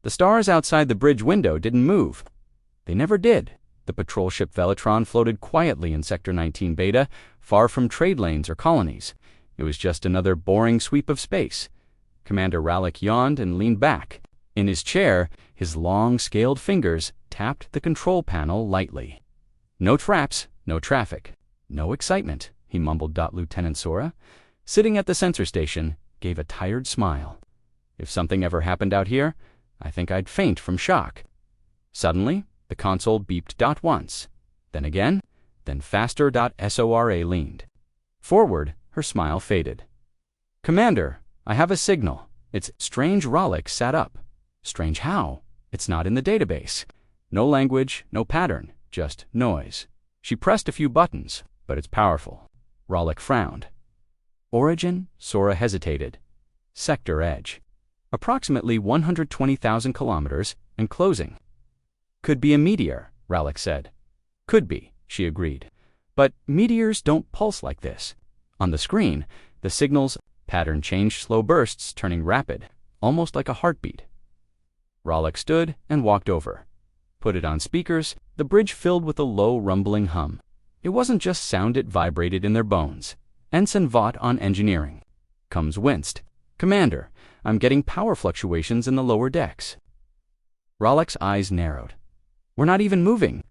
The stars outside the bridge window didn't move. They never did. The patrol ship Velatron floated quietly in Sector 19 Beta, far from trade lanes or colonies. It was just another boring sweep of space. Commander Rallick yawned and leaned back. In his chair, his long, scaled fingers tapped the control panel lightly. No traps, no traffic, no excitement, he mumbled. Lieutenant Sora, sitting at the sensor station, gave a tired smile. If something ever happened out here, I think I'd faint from shock. Suddenly, the console beeped once, then again, then faster. Sora leaned forward. Her smile faded. Commander, I have a signal. It's strange. Rallick sat up. Strange how? It's not in the database. No language, no pattern, just noise. She pressed a few buttons, but it's powerful. Rallick frowned. Origin? Sora hesitated. Sector edge. Approximately 120,000 kilometers and closing. Could be a meteor, Rallick said. Could be, she agreed. But meteors don't pulse like this. On the screen, the signal's pattern changed, slow bursts turning rapid, almost like a heartbeat. Rallick stood and walked over. Put it on speakers. The bridge filled with a low, rumbling hum. It wasn't just sound, it vibrated in their bones. Ensign Vought on engineering. Combs winced. Commander, I'm getting power fluctuations in the lower decks. Rallick's eyes narrowed. We're not even moving.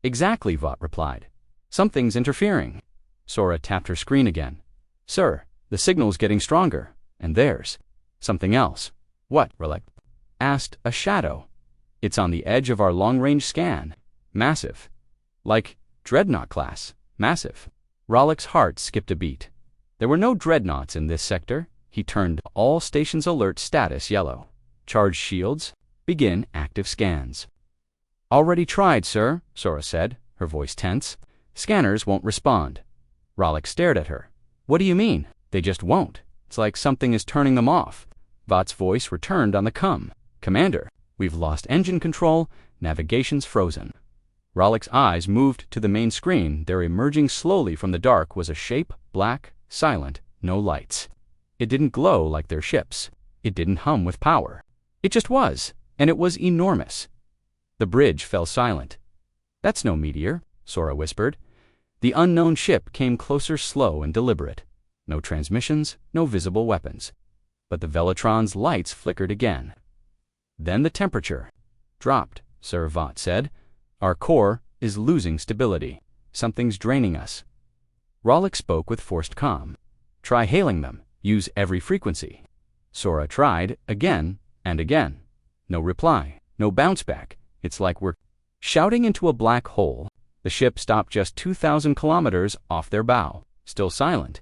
Exactly, Vought replied. Something's interfering. Sora tapped her screen again. Sir, the signal's getting stronger. And there's something else. What? Rallick asked. A shadow. It's on the edge of our long-range scan. Massive. Like Dreadnought class. Massive. Rallick's heart skipped a beat. There were no dreadnoughts in this sector. He turned all stations alert status yellow. Charge shields. Begin active scans. Already tried, sir, Sora said, her voice tense. Scanners won't respond. Rallick stared at her. What do you mean? They just won't. It's like something is turning them off. Vought's voice returned on the comm. Commander, we've lost engine control. Navigation's frozen. Rallick's eyes moved to the main screen. There, emerging slowly from the dark, was a shape, black, silent, no lights. It didn't glow like their ships. It didn't hum with power. It just was, and it was enormous. The bridge fell silent. That's no meteor, Sora whispered. The unknown ship came closer, slow and deliberate. No transmissions, no visible weapons. But the Velatron's lights flickered again. Then the temperature dropped, Sir Vought said. Our core is losing stability. Something's draining us. Rallick spoke with forced calm. Try hailing them. Use every frequency. Sora tried again and again. No reply. No bounce back. It's like we're shouting into a black hole. The ship stopped just 2,000 kilometers off their bow, still silent.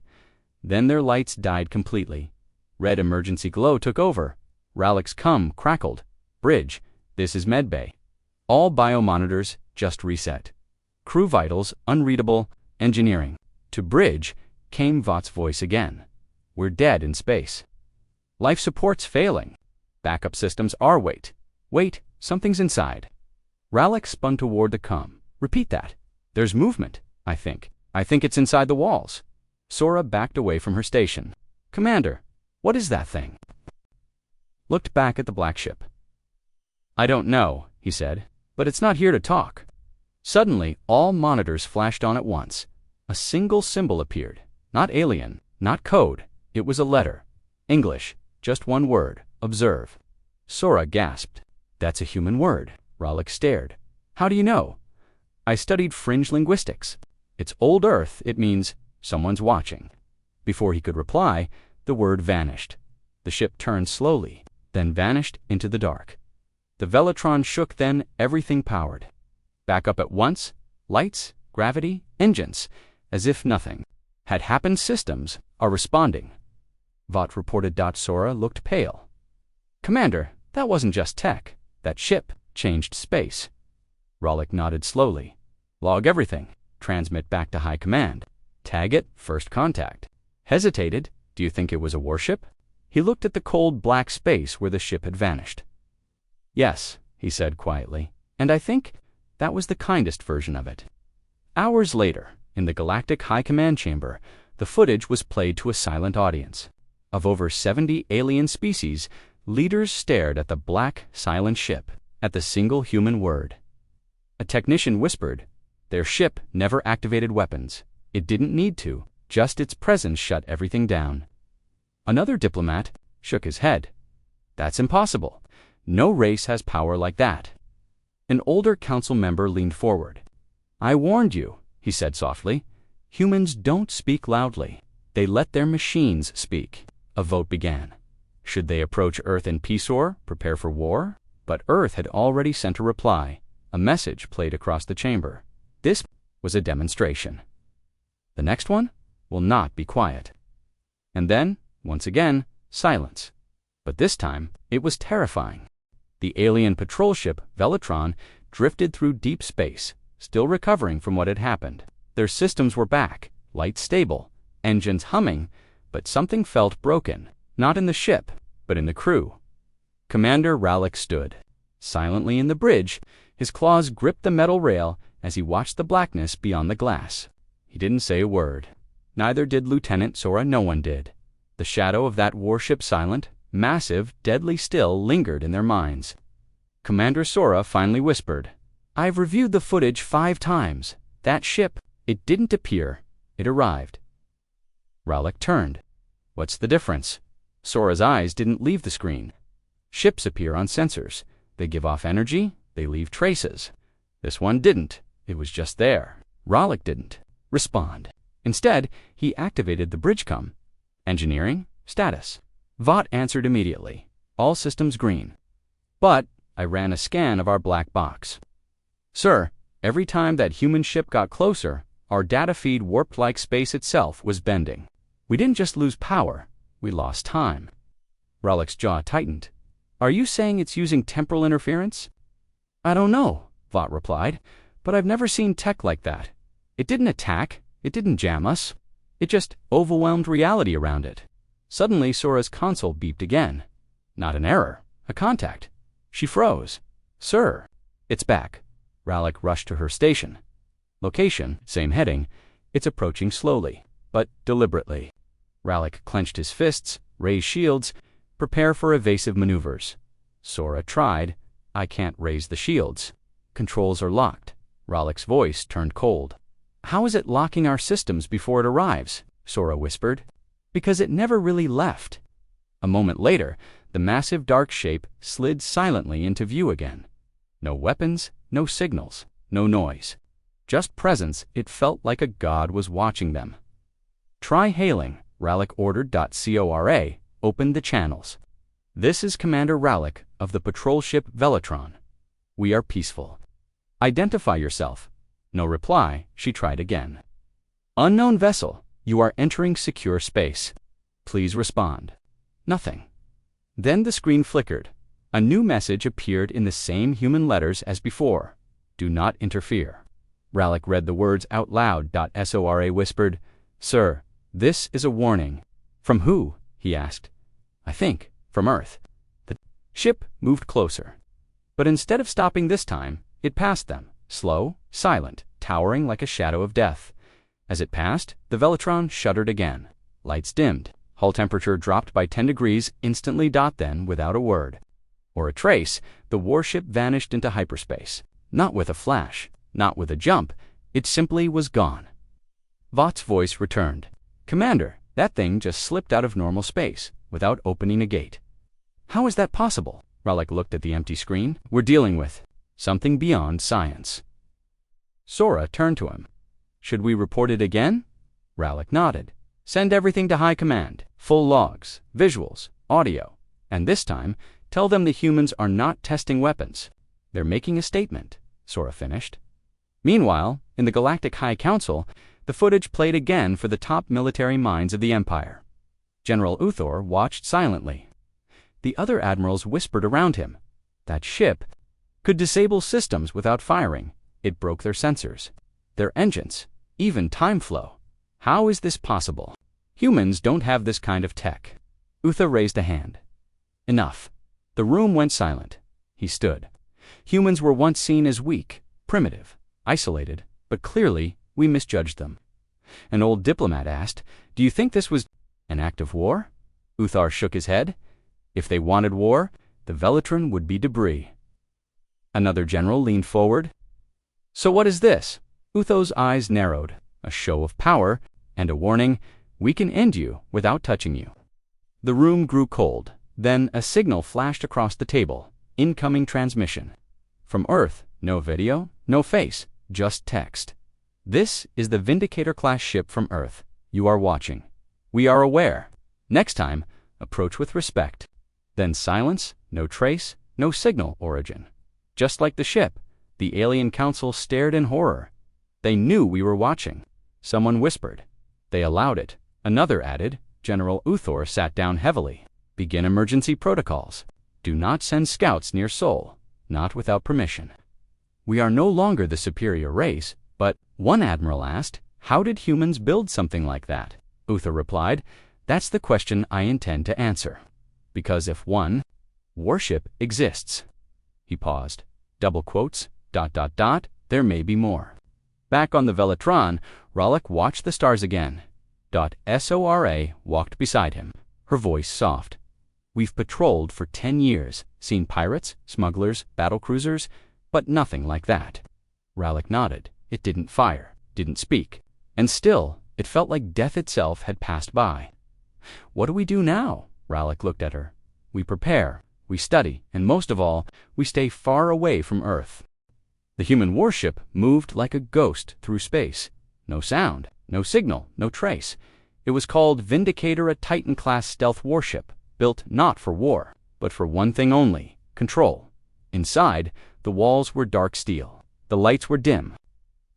Then their lights died completely. Red emergency glow took over. Rallick's comm crackled. Bridge, this is medbay. All biomonitors just reset. Crew vitals unreadable. Engineering. To bridge came Vought's voice again. We're dead in space. Life support's failing. Backup systems are wait, something's inside. Rallick spun toward the comm. Repeat that. There's movement, I think. I think it's inside the walls. Sora backed away from her station. Commander, what is that thing? Looked back at the black ship. I don't know, he said, but it's not here to talk. Suddenly, all monitors flashed on at once. A single symbol appeared. Not alien, not code. It was a letter. English, just one word. Observe. Sora gasped. That's a human word. Rallick stared. How do you know? I studied fringe linguistics. It's old Earth. It means someone's watching. Before he could reply, the word vanished. The ship turned slowly, then vanished into the dark. The Velatron shook, then everything powered. Back up at once. Lights, gravity, engines. As if nothing had happened. Systems are responding. Vought reported. Sora looked pale. Commander, that wasn't just tech. That ship changed space. Rallick nodded slowly. Log everything. Transmit back to High Command. Tag it first contact. Hesitated. Do you think it was a warship? He looked at the cold black space where the ship had vanished. Yes, he said quietly, and I think that was the kindest version of it. Hours later, in the Galactic High Command chamber, the footage was played to a silent audience. Of over 70 alien species, Leaders stared at the black, silent ship, at the single human word. A technician whispered, "Their ship never activated weapons. It didn't need to, just its presence shut everything down." Another diplomat shook his head. "That's impossible. No race has power like that." An older council member leaned forward. "I warned you," he said softly. "Humans don't speak loudly. They let their machines speak." A vote began. Should they approach Earth in peace or prepare for war? But Earth had already sent a reply. A message played across the chamber. This was a demonstration. The next one will not be quiet. And then, once again, silence. But this time, it was terrifying. The alien patrol ship, Velatron, drifted through deep space, still recovering from what had happened. Their systems were back, lights stable, engines humming, but something felt broken, not in the ship, but in the crew. Commander Rallick stood. Silently in the bridge, his claws gripped the metal rail as he watched the blackness beyond the glass. He didn't say a word. Neither did Lieutenant Sora. No one did. The shadow of that warship, silent, massive, deadly still, lingered in their minds. Commander Sora finally whispered, "I've reviewed the footage 5 times. That ship, it didn't appear. It arrived." Rallick turned. "What's the difference?" Sora's eyes didn't leave the screen. Ships appear on sensors. They give off energy. They leave traces. This one didn't. It was just there. Rallick didn't respond. Instead, he activated the bridgecom. "Engineering, status." Vought answered immediately. "All systems green." "But I ran a scan of our black box." "Sir, every time that human ship got closer, our data feed warped like space itself was bending. We didn't just lose power, we lost time." Rallick's jaw tightened. "Are you saying it's using temporal interference?" "I don't know," Vought replied, "but I've never seen tech like that. It didn't attack, it didn't jam us. It just overwhelmed reality around it." Suddenly, Sora's console beeped again. Not an error, a contact. She froze. "Sir." "It's back." Rallick rushed to her station. Location, same heading. "It's approaching slowly, but deliberately." Rallick clenched his fists, raised shields, "Prepare for evasive maneuvers." Sora tried. "I can't raise the shields." "Controls are locked." Rallick's voice turned cold. "How is it locking our systems before it arrives?" Sora whispered. "Because it never really left." A moment later, the massive dark shape slid silently into view again. No weapons, no signals, no noise. Just presence. It felt like a god was watching them. "Try hailing," Rallick ordered. Cora opened the channels. "This is Commander Rallick of the patrol ship Velatron. We are peaceful. Identify yourself." No reply. She tried again. "Unknown vessel, you are entering secure space. Please respond." Nothing. Then the screen flickered. A new message appeared in the same human letters as before. "Do not interfere." Rallick read the words out loud. Sora whispered, "Sir, this is a warning." "From who?" he asked. "I think from Earth." The ship moved closer. But instead of stopping this time, it passed them, slow, silent, towering like a shadow of death. As it passed, the Velatron shuddered again. Lights dimmed. Hull temperature dropped by 10 degrees instantly. Then, without a word or a trace, the warship vanished into hyperspace. Not with a flash, not with a jump. It simply was gone. Vought's voice returned. "Commander, that thing just slipped out of normal space without opening a gate." "How is that possible?" Rallick looked at the empty screen. "We're dealing with something beyond science." Sora turned to him. "Should we report it again?" Rallick nodded. "Send everything to High Command. Full logs, visuals, audio. And this time, tell them the humans are not testing weapons. They're making a statement," Sora finished. Meanwhile, in the Galactic High Council, the footage played again for the top military minds of the Empire. General Uthor watched silently. The other admirals whispered around him. That ship could disable systems without firing. It broke their sensors, their engines, even time flow. How is this possible? Humans don't have this kind of tech. Uthor raised a hand. Enough. The room went silent. He stood. Humans were once seen as weak, primitive, isolated, but clearly we misjudged them. An old diplomat asked, "Do you think this was an act of war?" Uthor shook his head. If they wanted war, the Velatron would be debris. Another general leaned forward. "So what is this?" Utho's eyes narrowed, a show of power, and a warning, "We can end you without touching you." The room grew cold. Then a signal flashed across the table. Incoming transmission. From Earth, no video, no face, just text. "This is the Vindicator-class ship from Earth. You are watching. We are aware. Next time, approach with respect." Then silence, no trace, no signal origin. Just like the ship, the alien council stared in horror. They knew we were watching. Someone whispered. They allowed it. Another added. General Uthor sat down heavily. "Begin emergency protocols. Do not send scouts near Sol, not without permission." "We are no longer the superior race, but," one admiral asked, "how did humans build something like that?" Uthor replied, "That's the question I intend to answer. Because if one warship exists." He paused. Double quotes, ... there may be more. Back on the Velatron, Rollick watched the stars again. Sora walked beside him, her voice soft. "We've patrolled for 10 years, seen pirates, smugglers, battlecruisers, but nothing like that." Rollick nodded. It didn't fire, didn't speak, and still, it felt like death itself had passed by. "What do we do now?" Rollick looked at her. "We prepare, we study, and most of all, we stay far away from Earth." The human warship moved like a ghost through space. No sound, no signal, no trace. It was called Vindicator, a Titan-class stealth warship, built not for war, but for one thing only: control. Inside, the walls were dark steel. The lights were dim.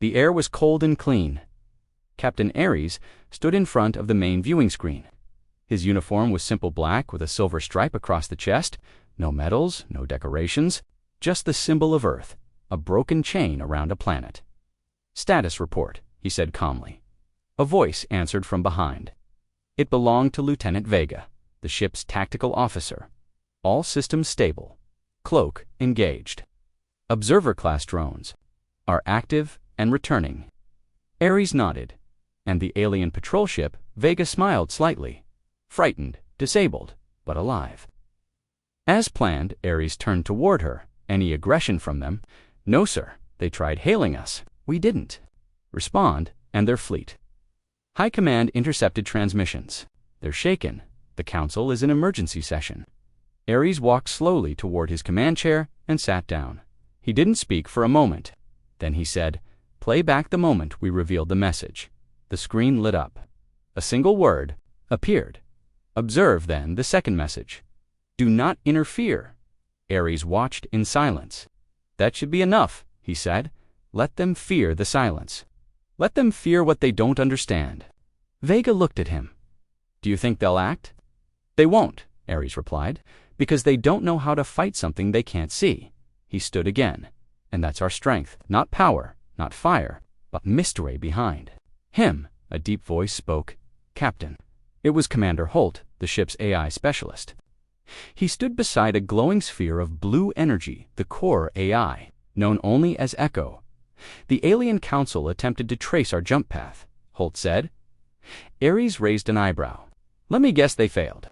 The air was cold and clean. Captain Ares stood in front of the main viewing screen. His uniform was simple black with a silver stripe across the chest. No medals, no decorations, just the symbol of Earth, a broken chain around a planet. "Status report," he said calmly. A voice answered from behind. It belonged to Lieutenant Vega, the ship's tactical officer. "All systems stable. Cloak engaged. Observer-class drones are active and returning." Ares nodded, and the alien patrol ship, Vega, smiled slightly. Frightened, disabled, but alive. As planned, Ares turned toward her. Any aggression from them? "No, sir. They tried hailing us. We didn't respond, and they're fleet." High Command intercepted transmissions. "They're shaken. The Council is in emergency session." Ares walked slowly toward his command chair and sat down. He didn't speak for a moment. Then he said, "Play back the moment we revealed the message." The screen lit up. A single word appeared. "Observe, then, the second message. Do not interfere." Ares watched in silence. "That should be enough," he said. "Let them fear the silence. Let them fear what they don't understand." Vega looked at him. "Do you think they'll act?" "They won't," Ares replied, "because they don't know how to fight something they can't see." He stood again. "And that's our strength. Not power, not fire, but mystery behind." "Him," a deep voice spoke. "Captain." It was Commander Holt, the ship's AI specialist. He stood beside a glowing sphere of blue energy, the core AI, known only as Echo. "The alien council attempted to trace our jump path," Holt said. Ares raised an eyebrow. "Let me guess they failed."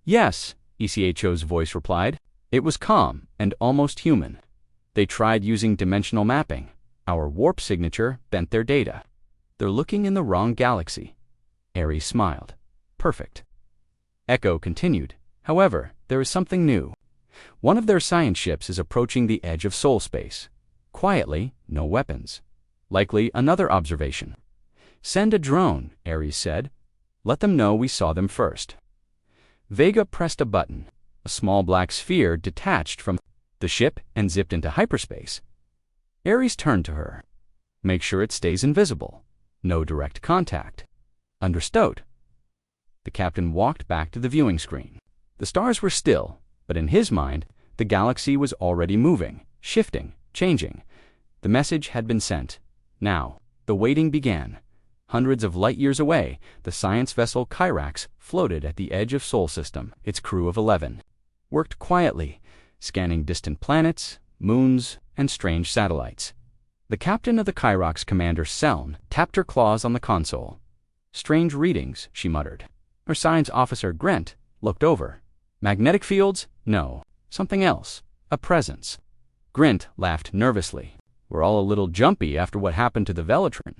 "Yes," ECHO's voice replied. It was calm and almost human. "They tried using dimensional mapping. Our warp signature bent their data. They're looking in the wrong galaxy." Ares smiled. "Perfect." Echo continued. "However, there is something new. One of their science ships is approaching the edge of Sol space. Quietly, no weapons. Likely another observation. Send a drone," Ares said. "Let them know we saw them first." Vega pressed a button. A small black sphere detached from the ship and zipped into hyperspace. Ares turned to her. "Make sure it stays invisible. No direct contact." "Understood." The captain walked back to the viewing screen. The stars were still, but in his mind, the galaxy was already moving, shifting, changing. The message had been sent. Now, the waiting began. Hundreds of light years away, the science vessel Kyrax floated at the edge of Sol system. Its crew of 11 worked quietly, scanning distant planets, moons, and strange satellites. The captain of the Kyrax, Commander Seln, tapped her claws on the console. "Strange readings," she muttered. Her science officer, Grent, looked over. Magnetic fields? No. Something else. A presence. Grint laughed nervously. We're all a little jumpy after what happened to the Velatron.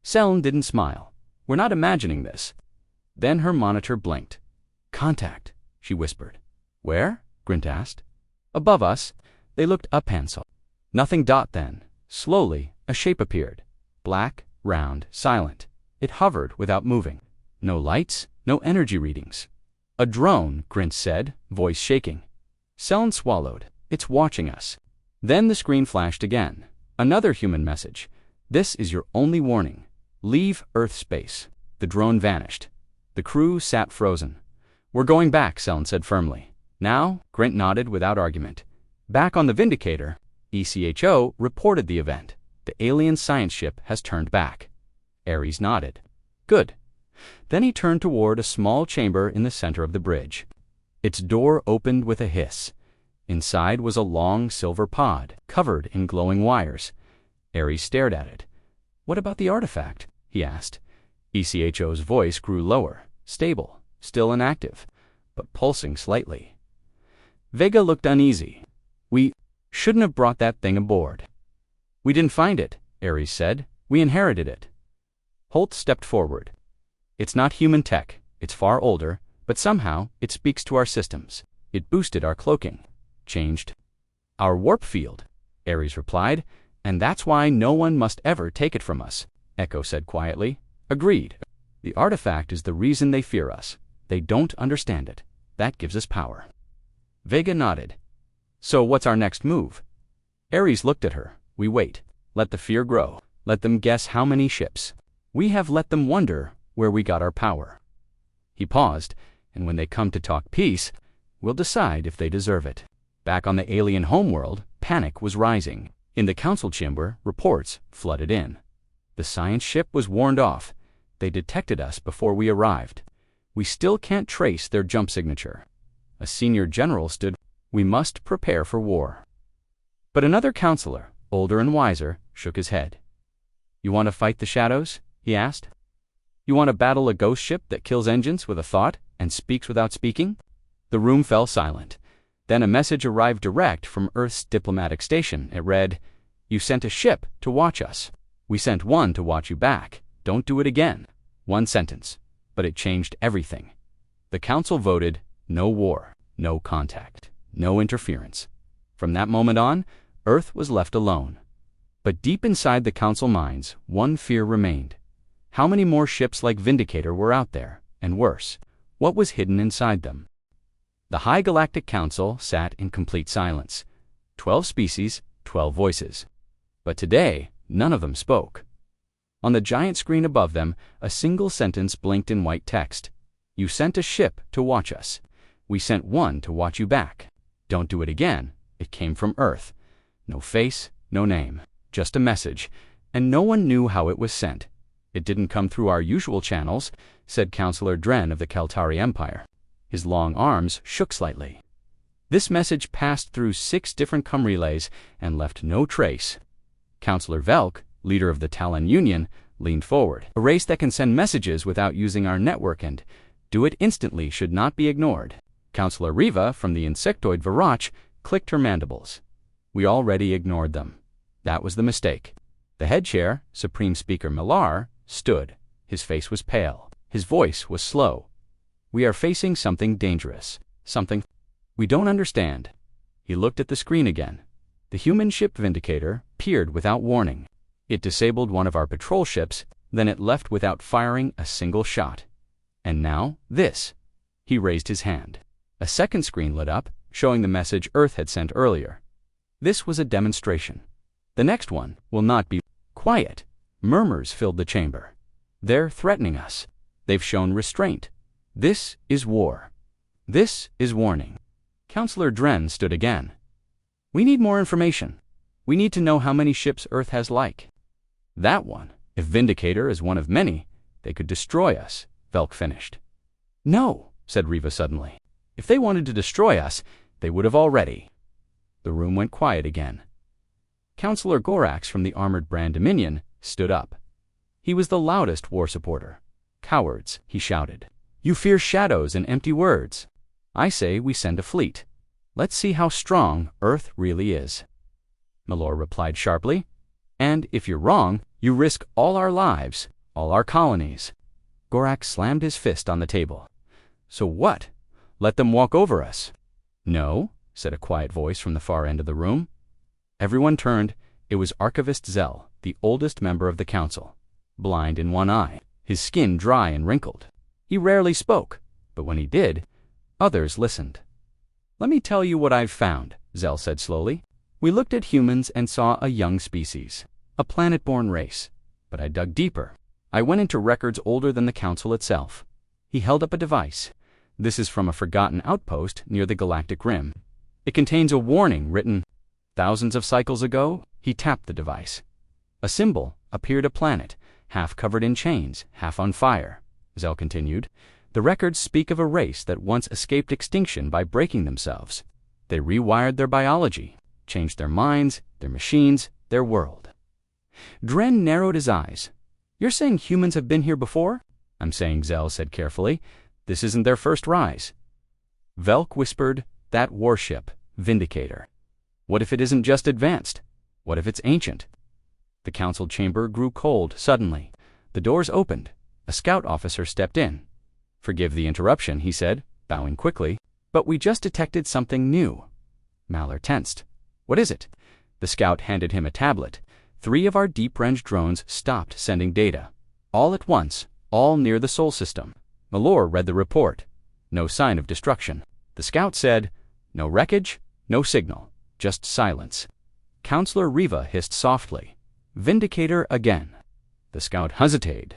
Selene didn't smile. We're not imagining this. Then her monitor blinked. Contact, she whispered. Where? Grint asked. Above us. They looked up Hansel. Nothing. Then, slowly, a shape appeared. Black, round, silent. It hovered without moving. No lights, no energy readings. A drone, Grint said, voice shaking. Selene swallowed. It's watching us. Then the screen flashed again. Another human message. This is your only warning. Leave Earth space. The drone vanished. The crew sat frozen. We're going back, Selene said firmly. Now, Grint nodded without argument. Back on the Vindicator, ECHO reported the event. The alien science ship has turned back. Ares nodded. Good. Then he turned toward a small chamber in the center of the bridge. Its door opened with a hiss. Inside was a long silver pod, covered in glowing wires. Ares stared at it. What about the artifact? He asked. ECHO's voice grew lower, stable, still inactive, but pulsing slightly. Vega looked uneasy. We shouldn't have brought that thing aboard. We didn't find it, Ares said. We inherited it. Holt stepped forward. It's not human tech. It's far older, but somehow it speaks to our systems. It boosted our cloaking. Changed our warp field, Ares replied, and that's why no one must ever take it from us, Echo said quietly. Agreed. The artifact is the reason they fear us. They don't understand it. That gives us power. Vega nodded. So what's our next move? Ares looked at her. We wait. Let the fear grow. Let them guess how many ships. We have let them wonder where we got our power. He paused, and when they come to talk peace, we'll decide if they deserve it. Back on the alien homeworld, panic was rising. In the council chamber, reports flooded in. The science ship was warned off. They detected us before we arrived. We still can't trace their jump signature. A senior general stood. We must prepare for war. But another counselor, older and wiser, shook his head. You want to fight the shadows? He asked. You want to battle a ghost ship that kills engines with a thought and speaks without speaking? The room fell silent. Then a message arrived direct from Earth's diplomatic station. It read, You sent a ship to watch us. We sent one to watch you back. Don't do it again. One sentence. But it changed everything. The council voted no war, no contact, no interference. From that moment on, Earth was left alone. But deep inside the council minds, one fear remained. How many more ships like Vindicator were out there? And worse, what was hidden inside them? The High Galactic Council sat in complete silence. 12 species, 12 voices. But today, none of them spoke. On the giant screen above them, a single sentence blinked in white text. You sent a ship to watch us. We sent one to watch you back. Don't do it again. It came from Earth. No face, no name, just a message, and no one knew how it was sent. It didn't come through our usual channels, said Counselor Dren of the Kaltari Empire. His long arms shook slightly. This message passed through 6 different cum relays and left no trace. Counselor Velk, leader of the Talon Union, leaned forward. A race that can send messages without using our network and do it instantly should not be ignored. Counselor Riva from the insectoid Virach clicked her mandibles. We already ignored them. That was the mistake. The head chair, Supreme Speaker Millar, stood. His face was pale. His voice was slow. We are facing something dangerous. Something we don't understand. He looked at the screen again. The human ship Vindicator peered without warning. It disabled one of our patrol ships, then it left without firing a single shot. And now, this. He raised his hand. A second screen lit up, showing the message Earth had sent earlier. This was a demonstration. The next one will not be quiet. Murmurs filled the chamber. They're threatening us. They've shown restraint. This is war. This is warning. Counselor Dren stood again. We need more information. We need to know how many ships Earth has like. That one. If Vindicator is one of many, they could destroy us, Velk finished. No, said Riva suddenly. If they wanted to destroy us, they would have already. The room went quiet again. Counselor Gorax from the armored Brand Dominion stood up. He was the loudest war supporter. Cowards, he shouted. You fear shadows and empty words. I say we send a fleet. Let's see how strong Earth really is." Malor replied sharply. "And if you're wrong, you risk all our lives, all our colonies." Gorak slammed his fist on the table. "So what? Let them walk over us?" "No," said a quiet voice from the far end of the room. Everyone turned. It was Archivist Zell, the oldest member of the council, blind in one eye, his skin dry and wrinkled. He rarely spoke, but when he did, others listened. "Let me tell you what I've found," Zell said slowly. "We looked at humans and saw a young species, a planet-born race. But I dug deeper. I went into records older than the council itself." He held up a device. "This is from a forgotten outpost near the Galactic Rim. It contains a warning written thousands of cycles ago." He tapped the device. A symbol appeared, a planet, half covered in chains, half on fire. Zell continued. "The records speak of a race that once escaped extinction by breaking themselves. They rewired their biology, changed their minds, their machines, their world." Dren narrowed his eyes. "You're saying humans have been here before?" "I'm saying," Zell said carefully, "this isn't their first rise." Velk whispered, "That warship, Vindicator. What if it isn't just advanced? What if it's ancient?" The council chamber grew cold suddenly. The doors opened. A scout officer stepped in. "Forgive the interruption," he said, bowing quickly, "but we just detected something new." Malor tensed. "What is it?" The scout handed him a tablet. 3 of our deep-range drones stopped sending data. All at once, all near the Sol system. Malor read the report. No sign of destruction. The scout said, "No wreckage, no signal, just silence." Counselor Riva hissed softly, "Vindicator again." The scout hesitated,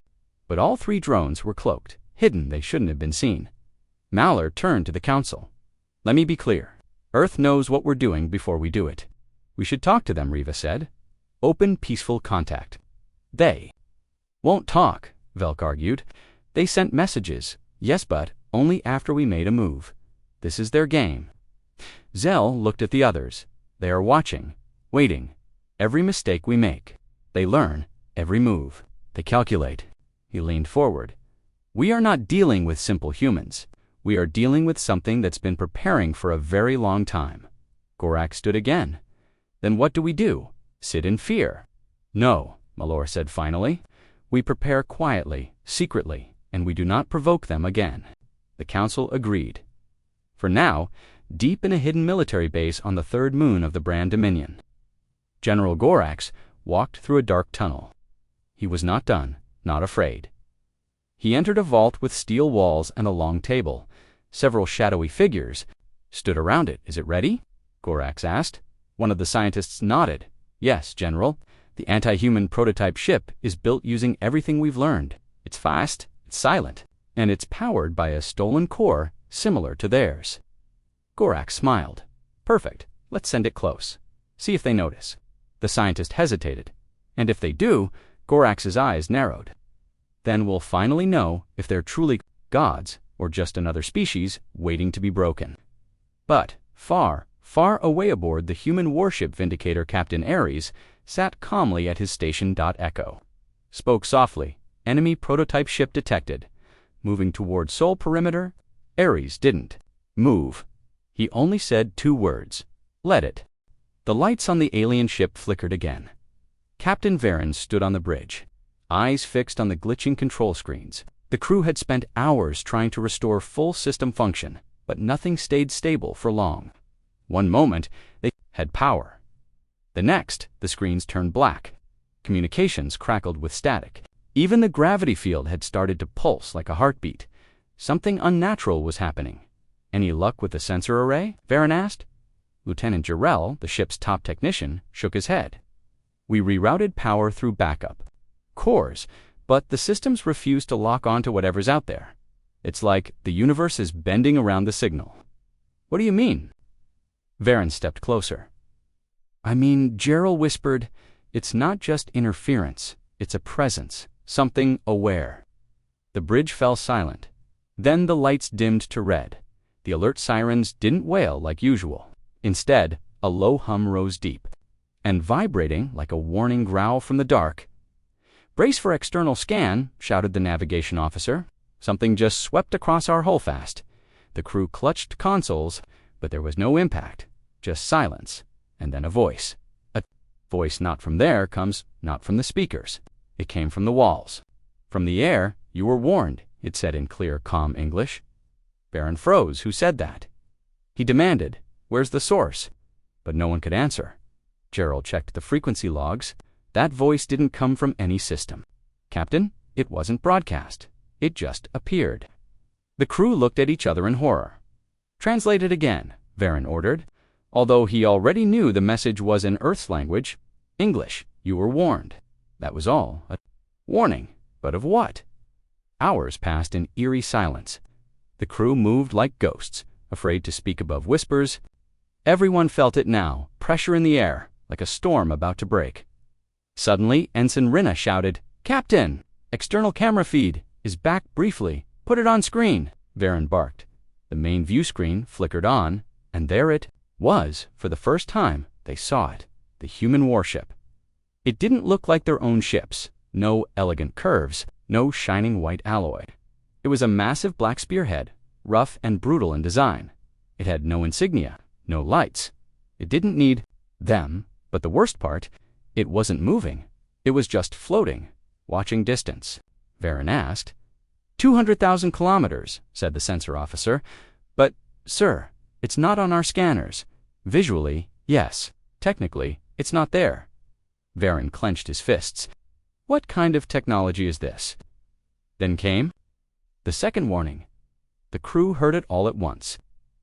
but all 3 drones were cloaked, hidden they shouldn't have been seen. Malor turned to the council. "Let me be clear. Earth knows what we're doing before we do it. We should talk to them," Riva said. "Open, peaceful contact." "They won't talk," Velk argued. "They sent messages, yes, but only after we made a move. This is their game." Zell looked at the others. "They are watching, waiting. Every mistake we make. They learn every move. They calculate." He leaned forward. "We are not dealing with simple humans. We are dealing with something that's been preparing for a very long time." Gorak stood again. "Then what do we do? Sit in fear?" "No," Malor said finally. "We prepare quietly, secretly, and we do not provoke them again." The council agreed. For now, deep in a hidden military base on the 3rd moon of the Brand Dominion, General Gorax walked through a dark tunnel. He was not done, not afraid. He entered a vault with steel walls and a long table. Several shadowy figures stood around it. "Is it ready?" Gorax asked. One of the scientists nodded. "Yes, General. The anti-human prototype ship is built using everything we've learned. It's fast, it's silent, and it's powered by a stolen core similar to theirs." Gorak smiled. "Perfect. Let's send it close. See if they notice." The scientist hesitated. "And if they do," Gorax's eyes narrowed. "Then we'll finally know if they're truly gods or just another species waiting to be broken." But far, far away aboard the human warship Vindicator, Captain Ares sat calmly at his station. Echo spoke softly. "Enemy prototype ship detected. Moving toward Sol perimeter." Ares didn't move. He only said 2 words. "Let it." The lights on the alien ship flickered again. Captain Varen stood on the bridge, eyes fixed on the glitching control screens. The crew had spent hours trying to restore full system function, but nothing stayed stable for long. One moment, they had power. The next, the screens turned black. Communications crackled with static. Even the gravity field had started to pulse like a heartbeat. Something unnatural was happening. "Any luck with the sensor array?" Varen asked. Lieutenant Jarrell, the ship's top technician, shook his head. "We rerouted power through backup cores, but the systems refuse to lock on to whatever's out there. It's like the universe is bending around the signal." "What do you mean?" Varen stepped closer. "I mean," Jarrell whispered, "it's not just interference. It's a presence, something aware." The bridge fell silent. Then the lights dimmed to red. The alert sirens didn't wail like usual. Instead, a low hum rose deep, and vibrating like a warning growl from the dark. "Brace for external scan," shouted the navigation officer. "Something just swept across our hull fast." The crew clutched consoles, but there was no impact, just silence, and then a voice. A voice not from there comes not from the speakers. It came from the walls. From the air, you were warned, it said in clear, calm English. Baron froze. Who said that? He demanded, where's the source? But no one could answer. Gerald checked the frequency logs. That voice didn't come from any system. Captain, it wasn't broadcast. It just appeared. The crew looked at each other in horror. Translate it again, Varen ordered. Although he already knew the message was in Earth's language, English, you were warned. That was all. A warning. But of what? Hours passed in eerie silence. The crew moved like ghosts, afraid to speak above whispers. Everyone felt it now, pressure in the air, like a storm about to break. Suddenly, Ensign Rinna shouted, Captain! External camera feed is back briefly. Put it on screen, Varen barked. The main view screen flickered on, and there it was. For the first time, they saw it, the human warship. It didn't look like their own ships. No elegant curves, no shining white alloy. It was a massive black spearhead, rough and brutal in design. It had no insignia, no lights. It didn't need them, but the worst part, it wasn't moving. It was just floating, watching distance. Varen asked. 200,000 kilometers, said the sensor officer. But, sir, it's not on our scanners. Visually, yes. Technically, it's not there. Varen clenched his fists. What kind of technology is this? Then came the second warning. The crew heard it all at once.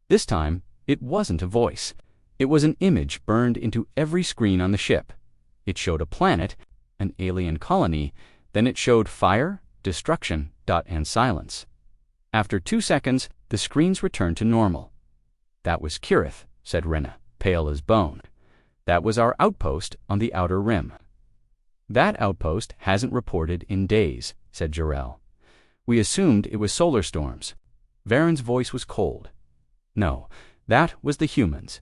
This time, it wasn't a voice. It was an image burned into every screen on the ship. It showed a planet, an alien colony, then it showed fire, destruction, and silence. After 2 seconds, the screens returned to normal. That was Kirith, said Rinna, pale as bone. That was our outpost on the outer rim. That outpost hasn't reported in days, said Jarrell. We assumed it was solar storms. Varen's voice was cold. No, that was the humans.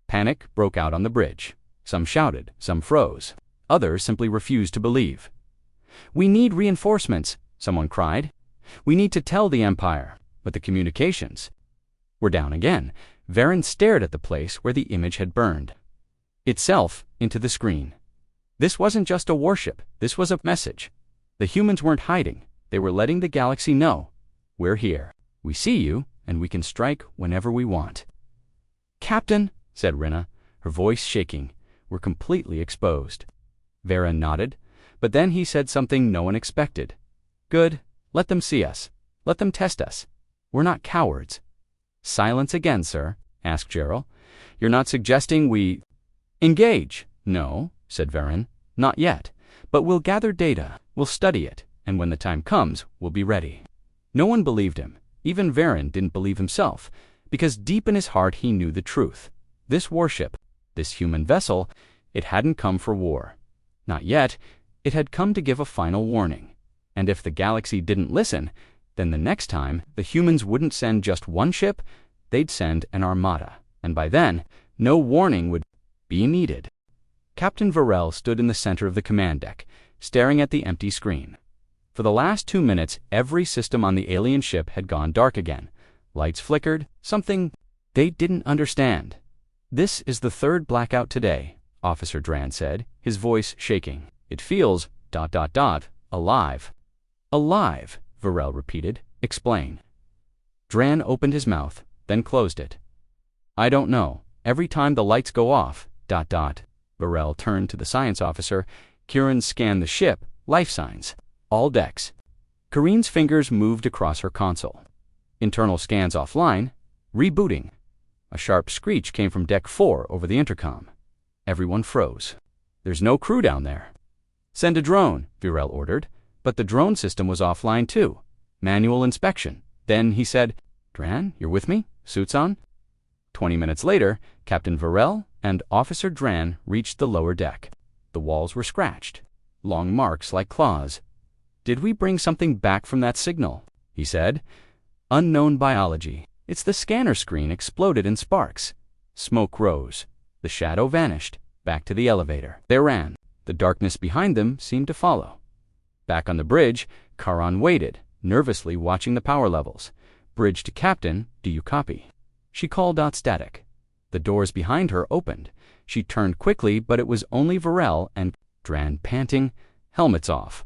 Panic broke out on the bridge. Some shouted, some froze. Others simply refused to believe. We need reinforcements, someone cried. We need to tell the Empire, but the communications were down again. Varen stared at the place where the image had burned itself into the screen. This wasn't just a warship. This was a message. The humans weren't hiding. They were letting the galaxy know. We're here. We see you, and we can strike whenever we want. Captain, said Rinna, her voice shaking, we're completely exposed. Varen nodded, but then he said something no one expected. Good. Let them see us. Let them test us. We're not cowards. Silence again, sir, asked Gerald. You're not suggesting we engage? No, said Varen. Not yet. But we'll gather data. We'll study it. And when the time comes, we'll be ready. No one believed him. Even Varen didn't believe himself, because deep in his heart he knew the truth. This warship, this human vessel, it hadn't come for war. Not yet. It had come to give a final warning. And if the galaxy didn't listen, then the next time the humans wouldn't send just one ship, they'd send an armada. And by then, no warning would be needed. Captain Varel stood in the center of the command deck, staring at the empty screen. For the last 2 minutes, every system on the alien ship had gone dark again. Lights flickered, something they didn't understand. This is the third blackout today, Officer Dran said, his voice shaking. It feels, alive. Alive, Varel repeated. Explain. Dran opened his mouth, then closed it. I don't know. Every time the lights go off, Varel turned to the science officer. Kieran scanned the ship, life signs. All decks. Kareen's fingers moved across her console. Internal scans offline. Rebooting. A sharp screech came from Deck 4 over the intercom. Everyone froze. There's no crew down there. Send a drone, Varel ordered. But the drone system was offline too. Manual inspection. Then he said, Dran, you're with me? Suits on? 20 minutes later, Captain Varel and Officer Dran reached the lower deck. The walls were scratched. Long marks like claws. Did we bring something back from that signal? He said. Unknown biology. It's the scanner screen exploded in sparks. Smoke rose. The shadow vanished. Back to the elevator. They ran. The darkness behind them seemed to follow. Back on the bridge, Charon waited, nervously watching the power levels. Bridge to Captain, do you copy? She called out static. The doors behind her opened. She turned quickly, but it was only Varel and Dran panting, helmets off.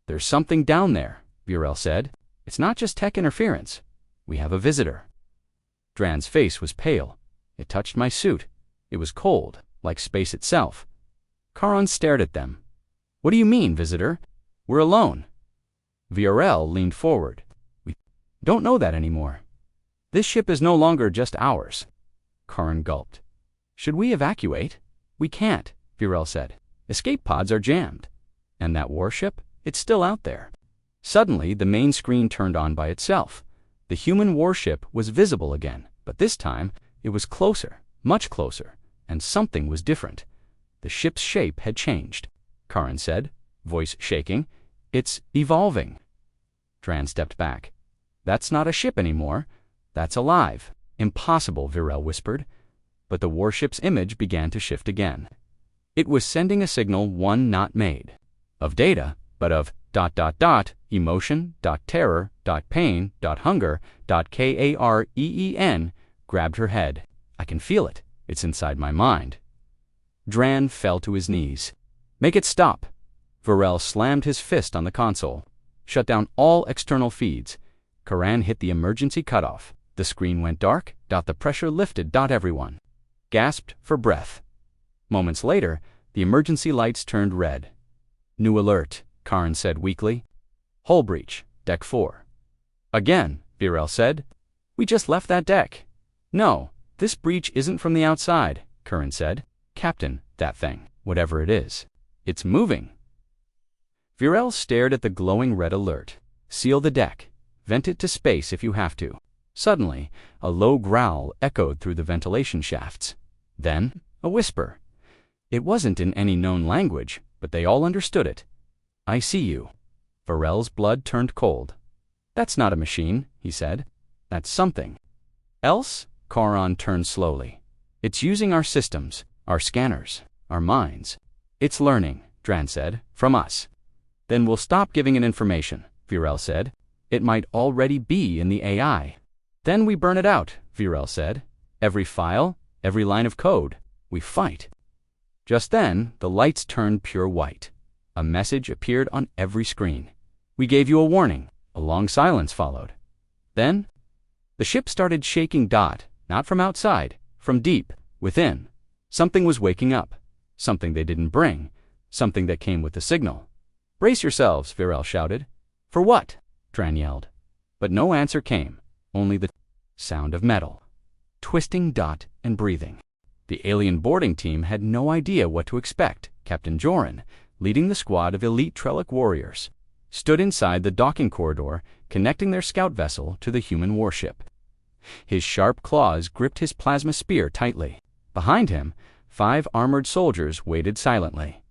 There's something down there, Varel said. It's not just tech interference. We have a visitor. Dran's face was pale. It touched my suit. It was cold, like space itself. Charon stared at them. What do you mean, visitor? We're alone. Varel leaned forward. We don't know that anymore. This ship is no longer just ours. Charon gulped. Should we evacuate? We can't, Varel said. Escape pods are jammed. And that warship? It's still out there. Suddenly, the main screen turned on by itself. The human warship was visible again, but this time, it was closer, much closer, and something was different. The ship's shape had changed, Charon said, voice shaking. It's evolving. Dran stepped back. That's not a ship anymore. That's alive. Impossible, Varel whispered. But the warship's image began to shift again. It was sending a signal one not made. Of data, but of ... emotion, terror, pain, hunger, kareen, grabbed her head. I can feel it. It's inside my mind. Dran fell to his knees. Make it stop. Varel slammed his fist on the console. Shut down all external feeds. Charon hit the emergency cutoff. The screen went dark. The pressure lifted. Everyone gasped for breath. Moments later, the emergency lights turned red. New alert, Charon said weakly. Hull breach, deck 4. Again, Varel said. We just left that deck. No, this breach isn't from the outside, Charon said. Captain, that thing, whatever it is, it's moving. Varel stared at the glowing red alert. Seal the deck. Vent it to space if you have to. Suddenly, a low growl echoed through the ventilation shafts. Then, a whisper. It wasn't in any known language, but they all understood it. I see you. Varel's blood turned cold. That's not a machine, he said. That's something. Else? Charon turned slowly. It's using our systems, our scanners, our minds. It's learning, Dran said, from us. Then we'll stop giving it information, Varel said. It might already be in the AI. Then we burn it out, Varel said. Every file, every line of code. We fight. Just then, the lights turned pure white. A message appeared on every screen. We gave you a warning. A long silence followed. Then, the ship started shaking. Not from outside, from deep, within. Something was waking up. Something they didn't bring. Something that came with the signal. Brace yourselves, Varel shouted. For what? Dran yelled. But no answer came. Only the sound of metal. Twisting, and breathing. The alien boarding team had no idea what to expect. Captain Joran, leading the squad of elite Trellic warriors, stood inside the docking corridor, connecting their scout vessel to the human warship. His sharp claws gripped his plasma spear tightly. Behind him, 5 armored soldiers waited silently.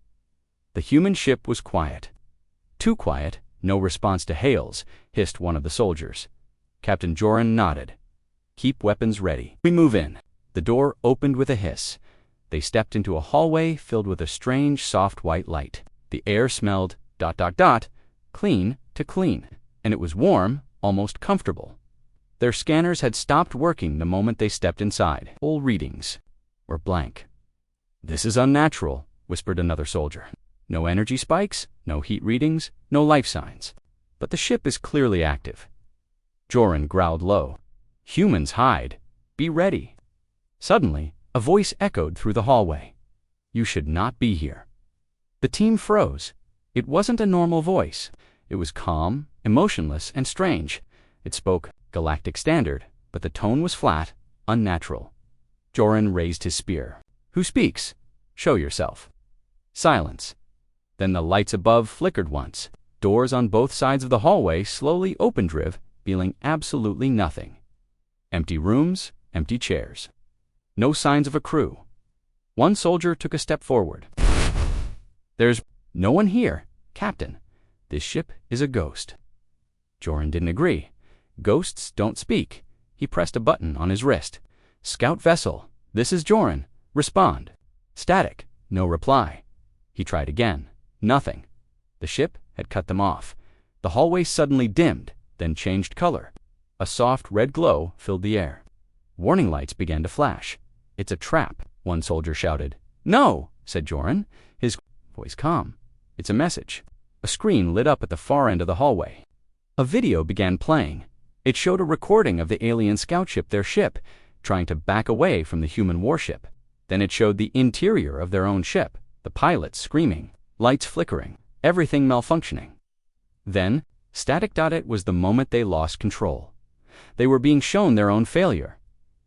The human ship was quiet. Too quiet, no response to hails, hissed one of the soldiers. Captain Joran nodded. Keep weapons ready. We move in. The door opened with a hiss. They stepped into a hallway filled with a strange, soft white light. The air smelled ... clean to clean, and it was warm, almost comfortable. Their scanners had stopped working the moment they stepped inside. All readings were blank. This is unnatural, whispered another soldier. No energy spikes, no heat readings, no life signs. But the ship is clearly active. Joran growled low. Humans hide. Be ready. Suddenly, a voice echoed through the hallway. You should not be here. The team froze. It wasn't a normal voice. It was calm, emotionless, and strange. It spoke Galactic standard, but the tone was flat, unnatural. Joran raised his spear. Who speaks? Show yourself. Silence. Then the lights above flickered once. Doors on both sides of the hallway slowly opened, revealing absolutely nothing. Empty rooms, empty chairs. No signs of a crew. One soldier took a step forward. There's no one here, Captain. This ship is a ghost. Joran didn't agree. Ghosts don't speak. He pressed a button on his wrist. Scout vessel, this is Joran. Respond. Static. No reply. He tried again. Nothing. The ship had cut them off. The hallway suddenly dimmed, then changed color. A soft red glow filled the air. Warning lights began to flash. "It's a trap," one soldier shouted. "No," said Joran, his voice calm. "It's a message." A screen lit up at the far end of the hallway. A video began playing. It showed a recording of the alien scout ship, their ship, trying to back away from the human warship. Then it showed the interior of their own ship, the pilots screaming, lights flickering, everything malfunctioning. Then, static.it was the moment they lost control. They were being shown their own failure.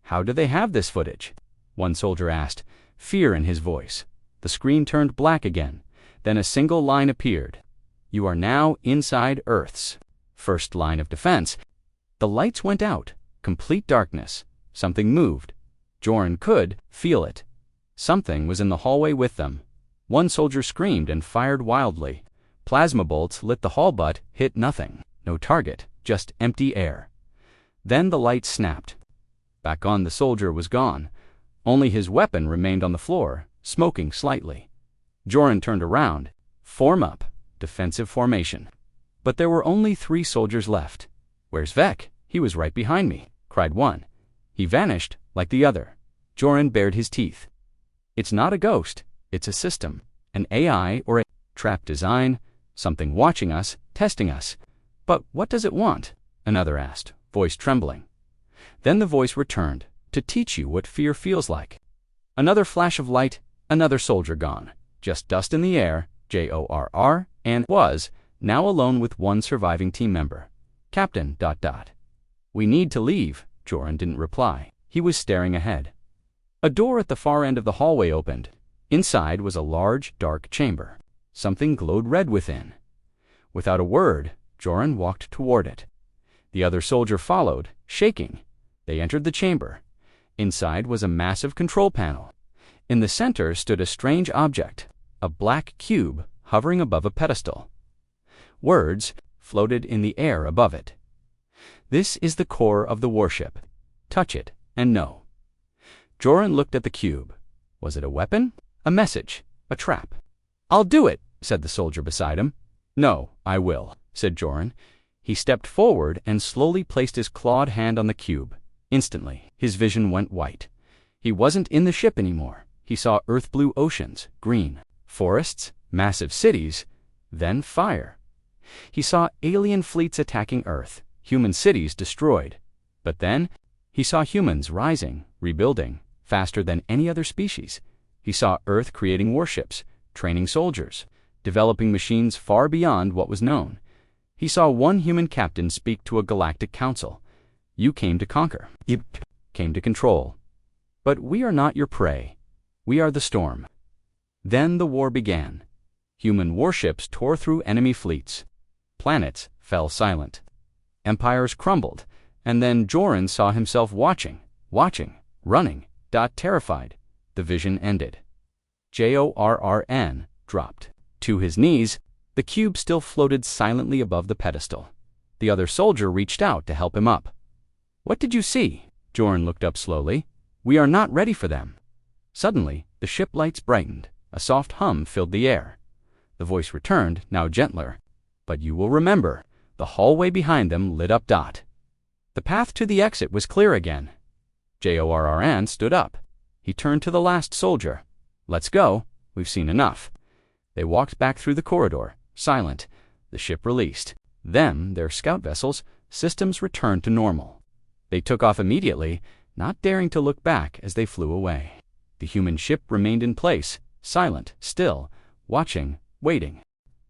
"How do they have this footage?" one soldier asked, fear in his voice. The screen turned black again. Then a single line appeared. "You are now inside Earth's first line of defense." The lights went out. Complete darkness. Something moved. Joran could feel it. Something was in the hallway with them. One soldier screamed and fired wildly. Plasma bolts lit the hall but hit nothing. No target, just empty air. Then the light snapped. Back on, the soldier was gone. Only his weapon remained on the floor, smoking slightly. Joran turned around. "Form up. Defensive formation." But there were only 3 soldiers left. "Where's Vec? He was right behind me," cried one. "He vanished, like the other." Joran bared his teeth. "It's not a ghost. It's a system. An AI or a trap design. Something watching us, testing us." "But what does it want?" another asked, voice trembling. Then the voice returned, "To teach you what fear feels like." Another flash of light, another soldier gone. Just dust in the air, JORR, and was now alone with one surviving team member. "Captain, ... We need to leave." Joran didn't reply. He was staring ahead. A door at the far end of the hallway opened. Inside was a large, dark chamber. Something glowed red within. Without a word, Joran walked toward it. The other soldier followed, shaking. They entered the chamber. Inside was a massive control panel. In the center stood a strange object, a black cube hovering above a pedestal. Words floated in the air above it. "This is the core of the warship. Touch it and know." Joran looked at the cube. Was it a weapon? A message? A trap? "I'll do it," said the soldier beside him. "No, I will," said Joran. He stepped forward and slowly placed his clawed hand on the cube. Instantly, his vision went white. He wasn't in the ship anymore. He saw earth-blue oceans, green, forests, massive cities, then fire. He saw alien fleets attacking Earth, human cities destroyed. But then, he saw humans rising, rebuilding, faster than any other species. He saw Earth creating warships, training soldiers, developing machines far beyond what was known. He saw one human captain speak to a galactic council. "You came to conquer. You came to control. But we are not your prey. We are the storm." Then the war began. Human warships tore through enemy fleets. Planets fell silent. Empires crumbled. And then Joran saw himself watching, running, terrified. The vision ended. JORRN dropped. To his knees, the cube still floated silently above the pedestal. The other soldier reached out to help him up. "What did you see?" Joran looked up slowly. "We are not ready for them." Suddenly, the ship lights brightened. A soft hum filled the air. The voice returned, now gentler. "But you will remember." The hallway behind them lit up. The path to the exit was clear again. JORRN stood up. He turned to the last soldier. "Let's go. We've seen enough." They walked back through the corridor, silent. The ship released. Them, their scout vessels, systems returned to normal. They took off immediately, not daring to look back as they flew away. The human ship remained in place, silent, still, watching, waiting.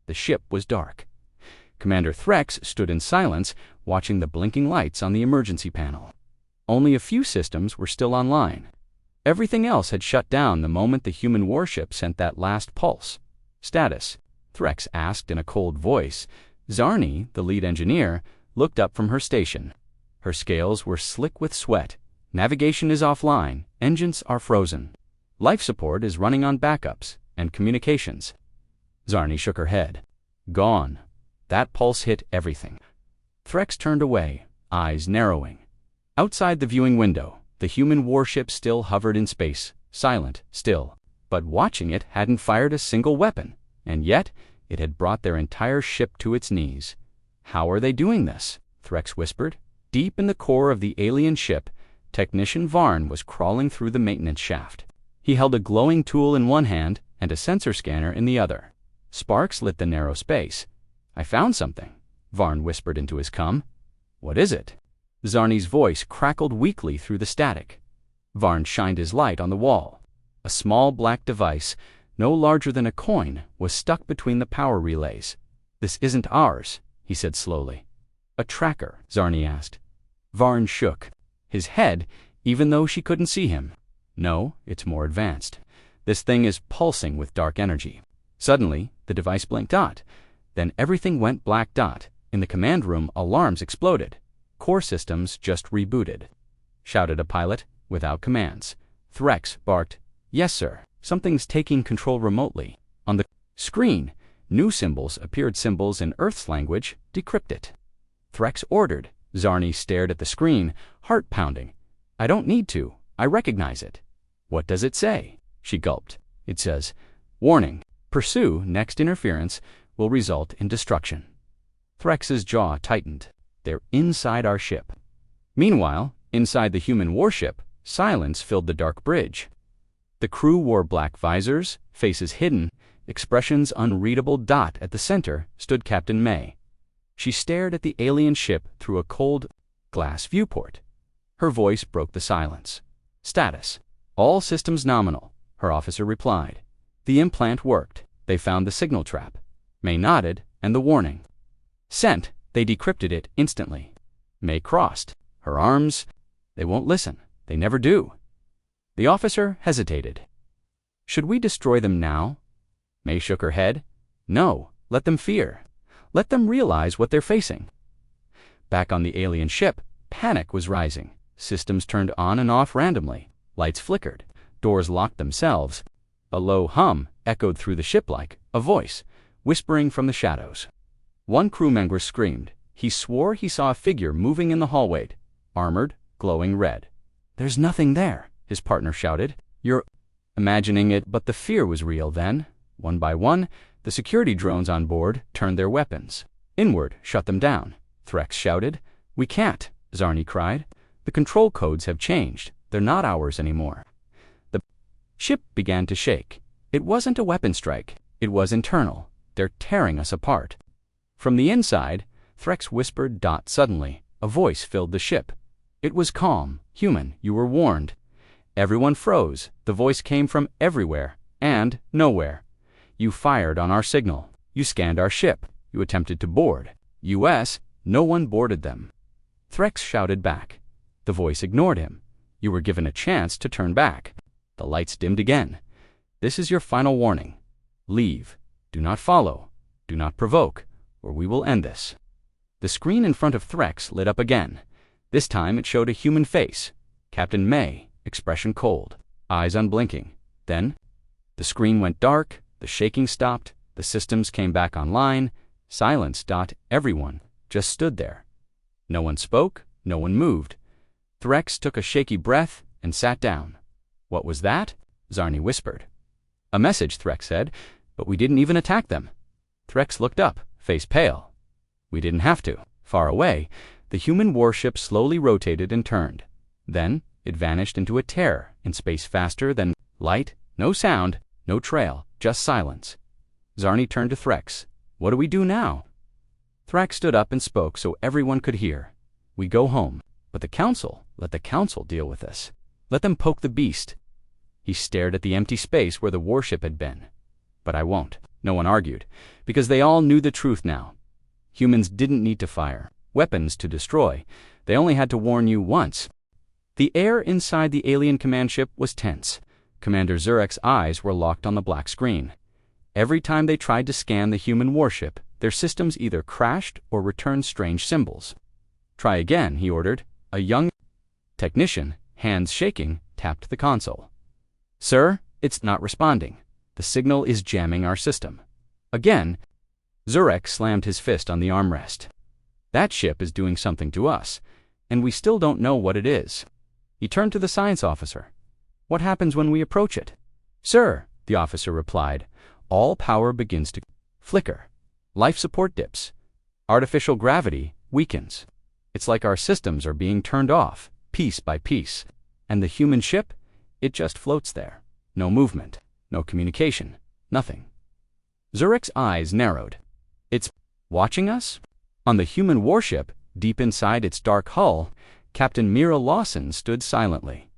The ship was dark. Commander Threx stood in silence, watching the blinking lights on the emergency panel. Only a few systems were still online. Everything else had shut down the moment the human warship sent that last pulse. "Status?" Threx asked in a cold voice. Zarni, the lead engineer, looked up from her station. Her scales were slick with sweat. "Navigation is offline. Engines are frozen. Life support is running on backups and communications." Zarni shook her head. "Gone." That pulse hit everything. Threx turned away, eyes narrowing. Outside the viewing window, the human warship still hovered in space, silent, still. But watching it hadn't fired a single weapon, and yet it had brought their entire ship to its knees. "How are they doing this?" Threx whispered. Deep in the core of the alien ship, Technician Varn was crawling through the maintenance shaft. He held a glowing tool in one hand and a sensor scanner in the other. Sparks lit the narrow space. "I found something," Varn whispered into his cum. "What is it?" Zarni's voice crackled weakly through the static. Varn shined his light on the wall. A small black device, no larger than a coin, was stuck between the power relays. "This isn't ours," he said slowly. "A tracker?" Zarni asked. Varn shook his head, even though she couldn't see him. "No, it's more advanced. This thing is pulsing with dark energy." Suddenly, the device blinked out. Then everything went black dot. In the command room, alarms exploded. "Core systems just rebooted," shouted a pilot, without commands. Threx barked, "Yes, sir. Something's taking control remotely." On the screen, new symbols appeared, symbols in Earth's language. "Decrypt it." Threx ordered. Zarni stared at the screen, heart pounding. "I don't need to. I recognize it." "What does it say?" She gulped. "It says, 'Warning. Pursue next interference will result in destruction.'" Threx's jaw tightened. "They're inside our ship." Meanwhile, inside the human warship, silence filled the dark bridge. The crew wore black visors, faces hidden, expressions unreadable. At the center stood Captain May. She stared at the alien ship through a cold glass viewport. Her voice broke the silence. "Status. All systems nominal," her officer replied. "The implant worked. They found the signal trap." May nodded, "And the warning?" "Sent. They decrypted it instantly." May crossed her arms. "They won't listen. They never do." The officer hesitated. "Should we destroy them now?" May shook her head. "No, let them fear. Let them realize what they're facing." Back on the alien ship, panic was rising. Systems turned on and off randomly. Lights flickered. Doors locked themselves. A low hum echoed through the ship like a voice, whispering from the shadows. One crew member screamed. He swore he saw a figure moving in the hallway, armored, glowing red. "There's nothing there," his partner shouted. "You're imagining it," but the fear was real then. One by one, the security drones on board turned their weapons. "Inward, shut them down," Threx shouted. "We can't," Zarni cried. "The control codes have changed. They're not ours anymore." The ship began to shake. It wasn't a weapon strike. It was internal. "They're tearing us apart." From the inside, Threx whispered. Suddenly, a voice filled the ship. It was calm. "Human, you were warned." Everyone froze. The voice came from everywhere and nowhere. "You fired on our signal. You scanned our ship. You attempted to board. US, no one boarded them." Threx shouted back. The voice ignored him. "You were given a chance to turn back." The lights dimmed again. "This is your final warning. Leave. Do not follow. Do not provoke, or we will end this." The screen in front of Threx lit up again. This time it showed a human face. Captain May, expression cold, eyes unblinking. Then, the screen went dark, the shaking stopped, the systems came back online. Silence. Everyone just stood there. No one spoke, no one moved. Threx took a shaky breath and sat down. "What was that?" Zarni whispered. "A message," Threx said, "but we didn't even attack them." Threx looked up, face pale. "We didn't have to." Far away, the human warship slowly rotated and turned. Then it vanished into a tear in space faster than light. No sound, no trail, just silence. Zarni turned to Threx. "What do we do now?" Threx stood up and spoke so everyone could hear. "We go home. But the Council, let the Council deal with us. Let them poke the beast." He stared at the empty space where the warship had been. "But I won't." No one argued, because they all knew the truth now. Humans didn't need to fire weapons to destroy. They only had to warn you once. The air inside the alien command ship was tense. Commander Zurek's eyes were locked on the black screen. Every time they tried to scan the human warship, their systems either crashed or returned strange symbols. "Try again," he ordered. A young technician, hands shaking, tapped the console. "Sir, it's not responding. The signal is jamming our system." Again, Zurek slammed his fist on the armrest. "That ship is doing something to us, and we still don't know what it is." He turned to the science officer. "What happens when we approach it?" "Sir," the officer replied, "all power begins to flicker. Life support dips. Artificial gravity weakens." It's like our systems are being turned off, piece by piece. And the human ship? It just floats there. No movement, no communication, nothing. Zurek's eyes narrowed. It's watching us? On the human warship, deep inside its dark hull, Captain Mira Lawson stood silently.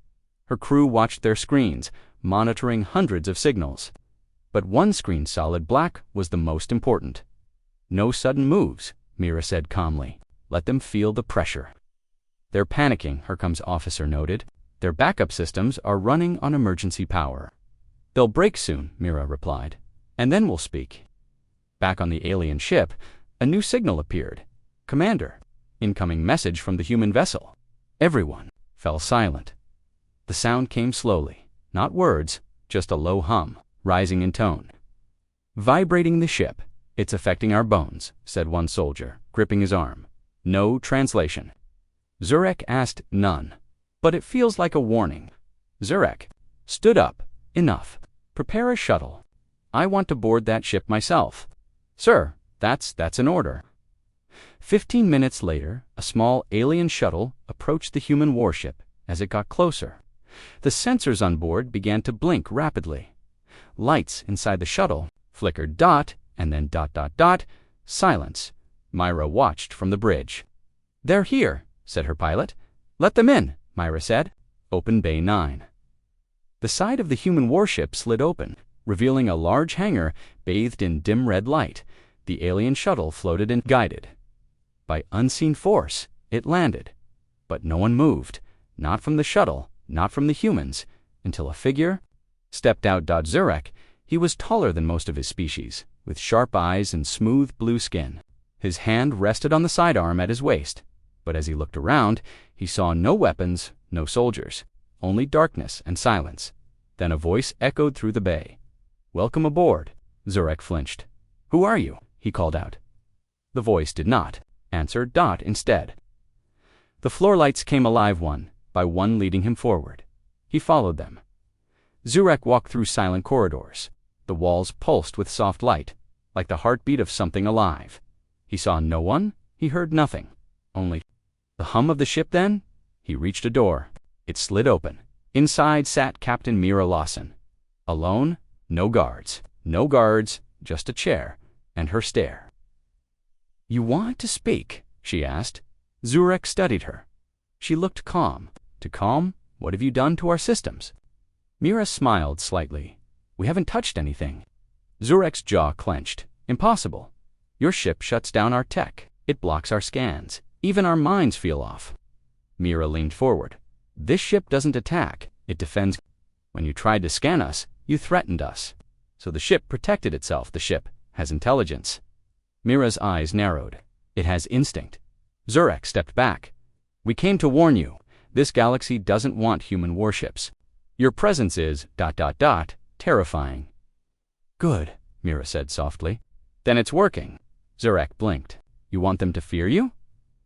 Her crew watched their screens, monitoring hundreds of signals. But one screen solid black was the most important. No sudden moves, Mira said calmly. Let them feel the pressure. They're panicking, her comms officer noted. Their backup systems are running on emergency power. They'll break soon, Mira replied. And then we'll speak. Back on the alien ship, a new signal appeared. Commander, incoming message from the human vessel. Everyone fell silent. The sound came slowly, not words, just a low hum, rising in tone. Vibrating the ship. It's affecting our bones, said one soldier, gripping his arm. No translation. Zurek asked none. But it feels like a warning. Zurek stood up. Enough. Prepare a shuttle. I want to board that ship myself. Sir, that's an order. 15 minutes later, a small alien shuttle approached the human warship. As it got closer, the sensors on board began to blink rapidly. Lights inside the shuttle flickered and then ... Silence. Myra watched from the bridge. They're here, said her pilot. Let them in, Myra said. Open Bay 9. The side of the human warship slid open, revealing a large hangar bathed in dim red light. The alien shuttle floated and guided. By unseen force, it landed. But no one moved, not from the shuttle, not from the humans, until a figure stepped out. Zurek, he was taller than most of his species, with sharp eyes and smooth blue skin. His hand rested on the sidearm at his waist, but as he looked around, he saw no weapons, no soldiers, only darkness and silence. Then a voice echoed through the bay. Welcome aboard. Zurek flinched. Who are you? He called out. The voice did not answer. Instead. The floor lights came alive one by one, leading him forward. He followed them. Zurek walked through silent corridors. The walls pulsed with soft light, like the heartbeat of something alive. He saw no one, he heard nothing, only the hum of the ship. Then he reached a door. It slid open. Inside sat Captain Mira Lawson. Alone, no guards, just a chair and her stare. You want to speak? She asked. Zurek studied her. She looked calm. To calm? What have you done to our systems? Mira smiled slightly. We haven't touched anything. Zurek's jaw clenched. Impossible. Your ship shuts down our tech. It blocks our scans. Even our minds feel off. Mira leaned forward. This ship doesn't attack. It defends. When you tried to scan us, you threatened us. So the ship protected itself. The ship has intelligence. Mira's eyes narrowed. It has instinct. Zurek stepped back. We came to warn you. This galaxy doesn't want human warships. Your presence is ... terrifying. Good, Mira said softly. Then it's working. Zurek blinked. You want them to fear you?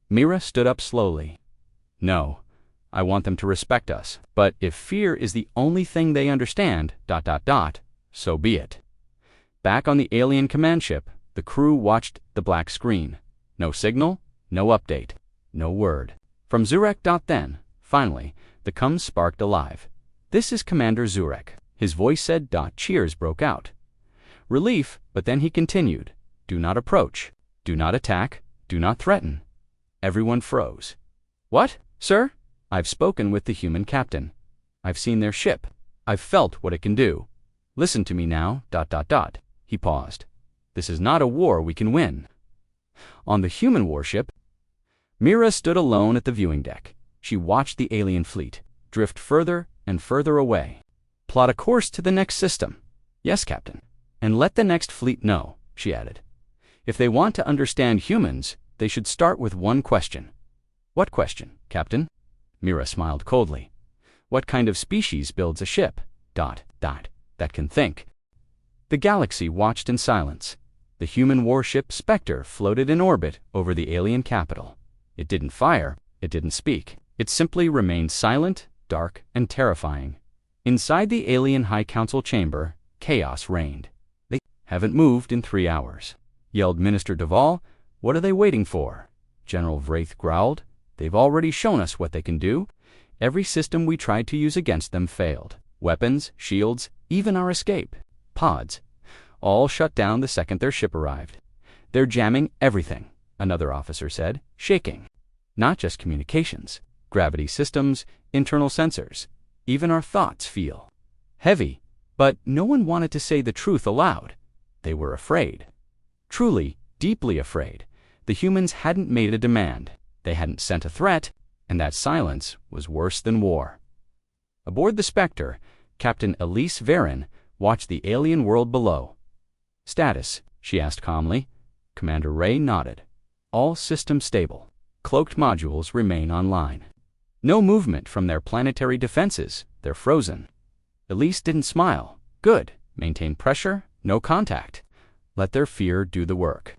Mira stood up slowly. No, I want them to respect us. But if fear is the only thing they understand ... so be it. Back on the alien command ship, the crew watched the black screen. No signal, no update, no word. From Zurek. Then, finally, the comms sparked alive. This is Commander Zurek. His voice said. Cheers broke out. Relief, but then he continued. Do not approach. Do not attack. Do not threaten. Everyone froze. What, sir? I've spoken with the human captain. I've seen their ship. I've felt what it can do. Listen to me now. He paused. This is not a war we can win. On the human warship, Mira stood alone at the viewing deck. She watched the alien fleet drift further and further away. Plot a course to the next system. Yes, Captain. And let the next fleet know, she added. If they want to understand humans, they should start with one question. What question, Captain? Mira smiled coldly. What kind of species builds a ship? ... that can think. The galaxy watched in silence. The human warship Spectre floated in orbit over the alien capital. It didn't fire. It didn't speak. It simply remained silent, dark, and terrifying. Inside the alien High Council chamber, chaos reigned. They haven't moved in 3 hours, yelled Minister Duval. What are they waiting for? General Vraith growled. They've already shown us what they can do. Every system we tried to use against them failed. Weapons, shields, even our escape pods, all shut down the second their ship arrived. They're jamming everything, another officer said, shaking. Not just communications, gravity systems, internal sensors, even our thoughts feel heavy. But no one wanted to say the truth aloud. They were afraid. Truly, deeply afraid. The humans hadn't made a demand. They hadn't sent a threat, and that silence was worse than war. Aboard the Spectre, Captain Elise Varin watched the alien world below. "Status?" she asked calmly. Commander Ray nodded. "All systems stable. Cloaked modules remain online. No movement from their planetary defenses. They're frozen." Elise didn't smile. "Good. Maintain pressure, no contact. Let their fear do the work."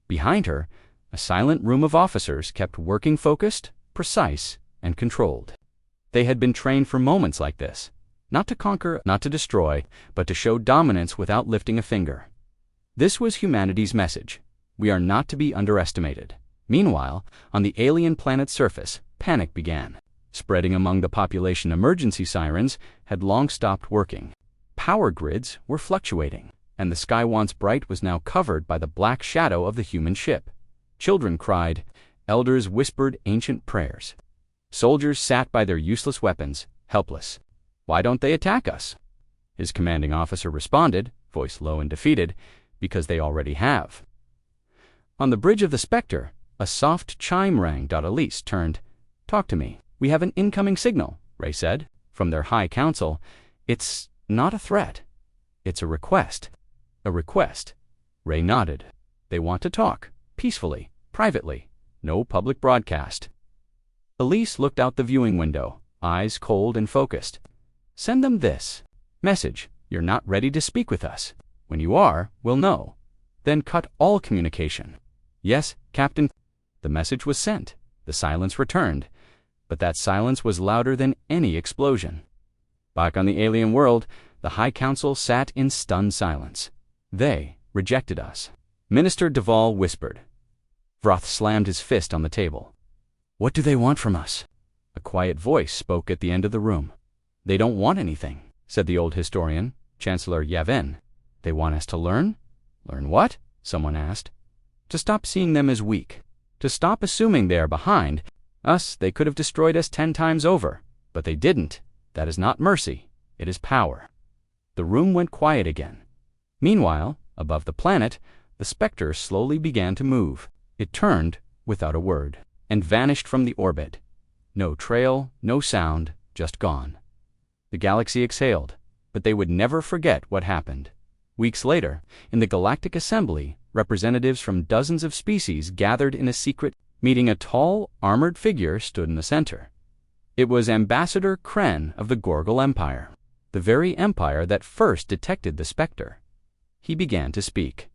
Behind her, a silent room of officers kept working focused, precise, and controlled. They had been trained for moments like this. Not to conquer, not to destroy, but to show dominance without lifting a finger. This was humanity's message. We are not to be underestimated. Meanwhile, on the alien planet's surface, panic began. Spreading among the population, emergency sirens had long stopped working. Power grids were fluctuating, and the sky once bright was now covered by the black shadow of the human ship. Children cried, elders whispered ancient prayers. Soldiers sat by their useless weapons, helpless. "Why don't they attack us?" His commanding officer responded, voice low and defeated, "Because they already have." On the bridge of the Spectre, a soft chime rang. Elise turned. "Talk to me. We have an incoming signal," Ray said. "From their High Council. It's not a threat. It's a request." "A request?" Ray nodded. "They want to talk. Peacefully. Privately. No public broadcast." Elise looked out the viewing window, eyes cold and focused. "Send them this message. You're not ready to speak with us. When you are, we'll know. Then cut all communication." "Yes, Captain." The message was sent. The silence returned. But that silence was louder than any explosion. Back on the alien world, the High Council sat in stunned silence. They rejected us. Minister Duvall whispered. Vroth slammed his fist on the table. "What do they want from us?" A quiet voice spoke at the end of the room. "They don't want anything," said the old historian, Chancellor Yavin. "They want us to learn?" "Learn what?" someone asked. "To stop seeing them as weak. To stop assuming they are behind us. They could have destroyed us 10 times over, but they didn't. That is not mercy. It is power." The room went quiet again. Meanwhile, above the planet, the Spectre slowly began to move. It turned, without a word, and vanished from the orbit. No trail, no sound, just gone. The galaxy exhaled, but they would never forget what happened. Weeks later, in the Galactic Assembly, representatives from dozens of species gathered in a secret meeting. A tall, armored figure stood in the center. It was Ambassador Kren of the Gorgal Empire, the very empire that first detected the Spectre. He began to speak.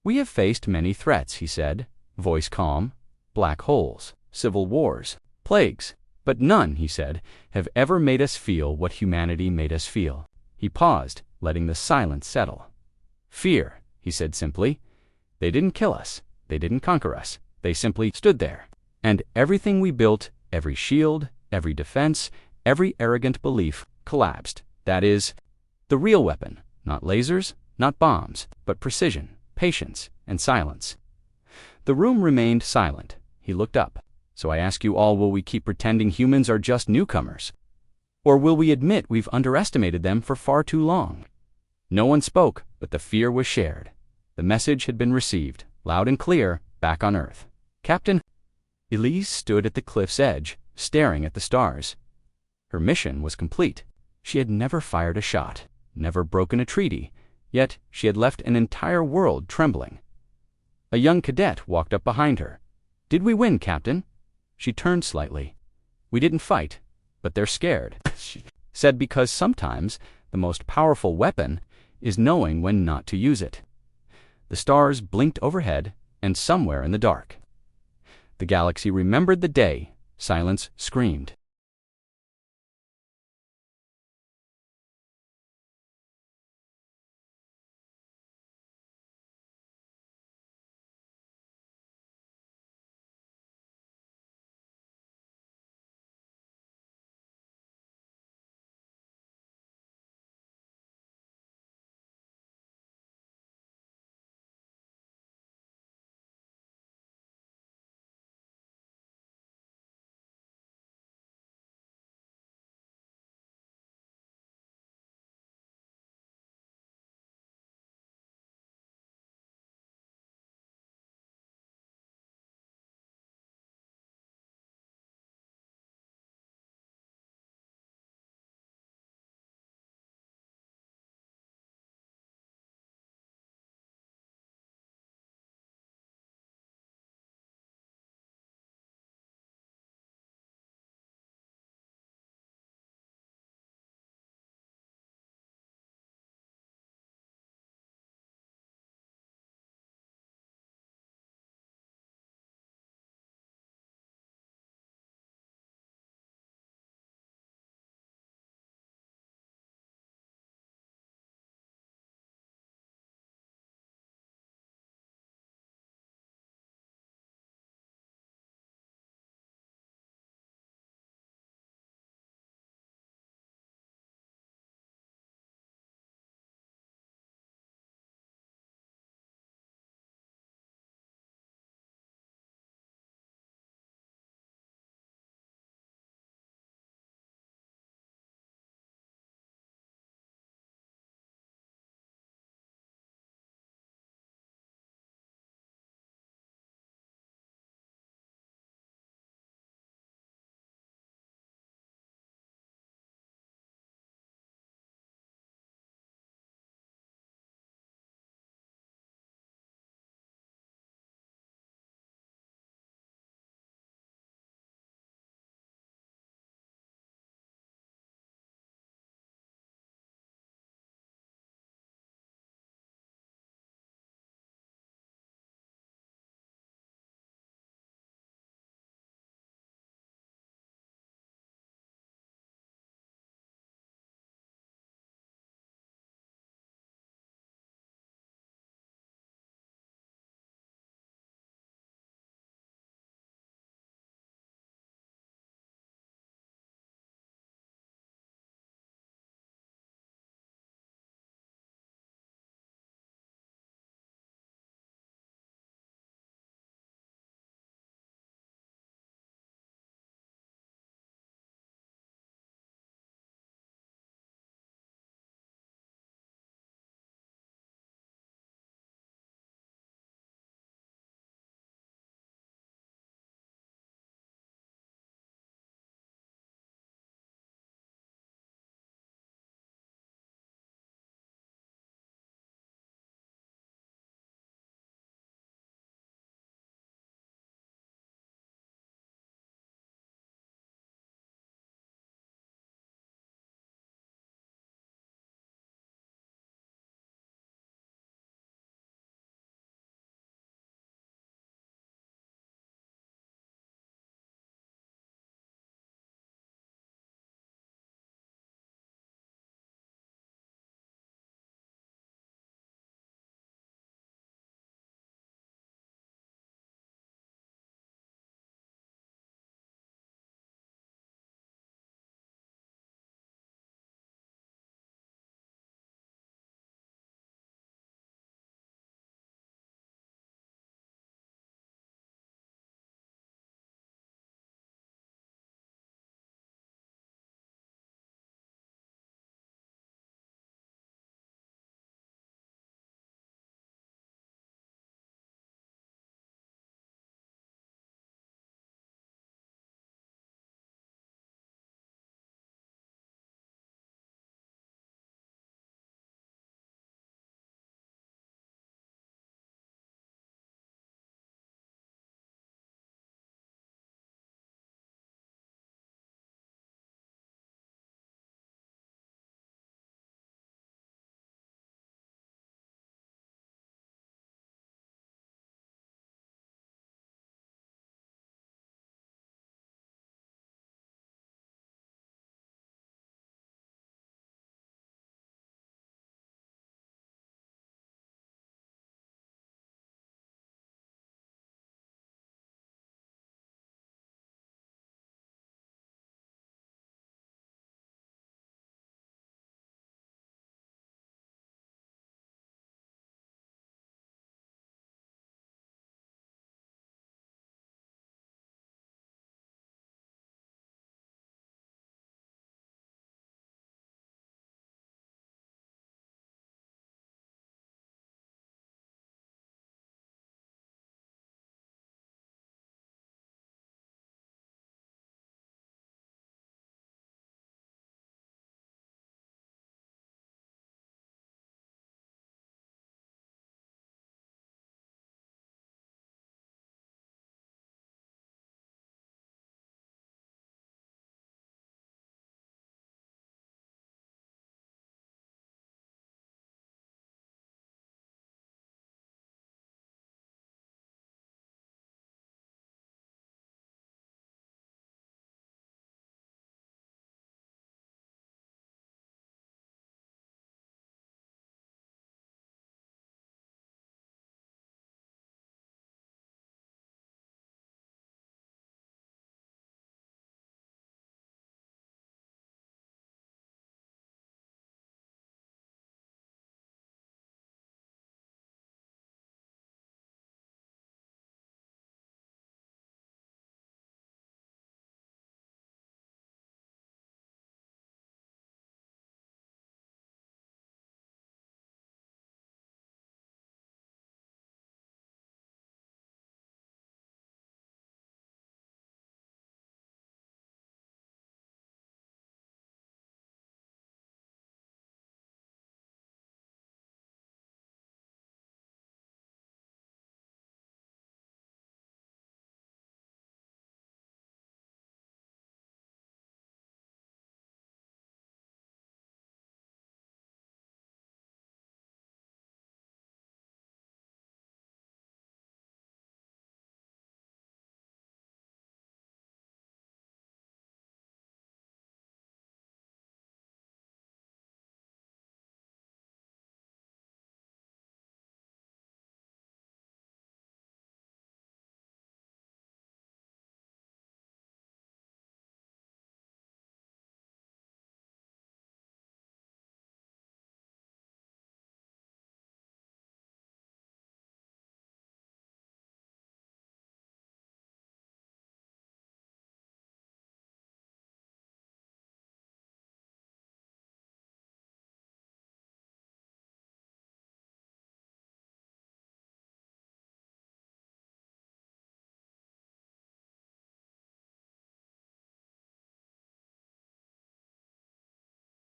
"We have faced many threats," he said, voice calm. "Black holes, civil wars, plagues. But none," he said, "have ever made us feel what humanity made us feel." He paused, letting the silence settle. "Fear," he said simply. "They didn't kill us. They didn't conquer us. They simply stood there. And everything we built, every shield, every defense, every arrogant belief, collapsed. That is, the real weapon, not lasers, not bombs, but precision, patience, and silence." The room remained silent. He looked up. "So I ask you all, will we keep pretending humans are just newcomers? Or will we admit we've underestimated them for far too long?" No one spoke, but the fear was shared. The message had been received, loud and clear, back on Earth. "Captain." Elise stood at the cliff's edge, staring at the stars. Her mission was complete. She had never fired a shot, never broken a treaty, yet she had left an entire world trembling. A young cadet walked up behind her. "Did we win, Captain?" She turned slightly. "We didn't fight, but they're scared," she said, "because sometimes the most powerful weapon is knowing when not to use it." The stars blinked overhead and somewhere in the dark. The galaxy remembered the day. Silence screamed.